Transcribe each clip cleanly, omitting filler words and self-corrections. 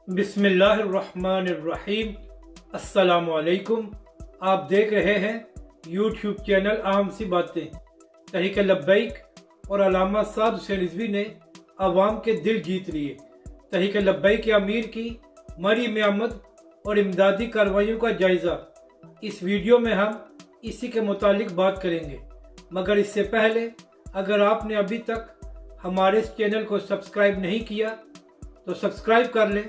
बिस्मिल्लाहिर्रहमानिर्रहीम। अस्सलामु अलैकुम। आप देख रहे हैं यूट्यूब चैनल आम सी बातें। तहरीक लब्बैक और अल्लामा साद हुसैन रिजवी ने आवाम के दिल जीत लिए। तहरीक लब्बैक के अमीर की मरी में आमद और इमदादी कार्रवाइयों का जायज़ा। इस वीडियो में हम इसी के मुतालिक बात करेंगे, मगर इससे पहले अगर आपने अभी तक हमारे इस चैनल को सब्सक्राइब नहीं किया तो सब्सक्राइब कर लें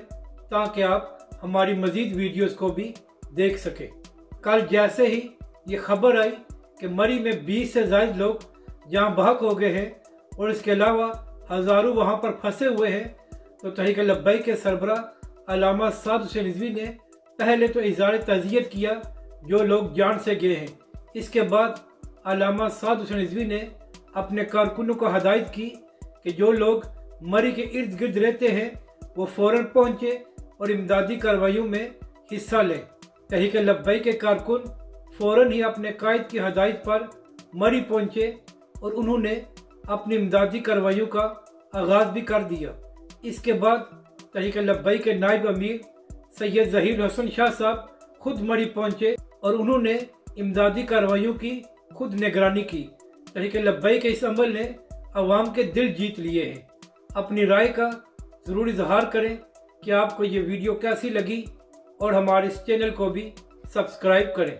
ताकि आप हमारी मज़ीद वीडियोस को भी देख सकें। कल जैसे ही ये खबर आई कि मरी में 20 से ज़ायद लोग जहाँ बहक हो गए हैं और इसके अलावा हज़ारों वहाँ पर फंसे हुए हैं, तो तहरीक लब्बैक के सरबराह अल्लामा साद हुसैन रिजवी ने पहले तो इज़हार तज़ियत किया जो लोग जान से गए हैं। इसके बाद अल्लामा साद हुसैन रिजवी ने अपने कारकुनों को हदायत की कि जो लोग मरी के इर्द गिर्द रहते हैं वो फ़ौरन पहुँचे और इमदादी कार्रवाइयों में हिस्सा लें। तहरीक लब्बैक के कारकुन फ़ौरन ही अपने कायद की हदायत पर मरी पहुँचे और उन्होंने अपनी इमदादी कार्रवाइयों का आगाज़ भी कर दिया। इसके बाद तहरीक लब्बैक के नायब अमीर सैयद ज़हीर हसन शाह साहब खुद मरी पहुँचे और उन्होंने इमदादी कार्रवाइयों की खुद निगरानी की। तहरीक लब्बैक के इस अमल ने अवाम के दिल जीत लिए हैं। अपनी राय का ज़रूर इजहार करें कि आपको ये वीडियो कैसी लगी और हमारे इस चैनल को भी सब्सक्राइब करें।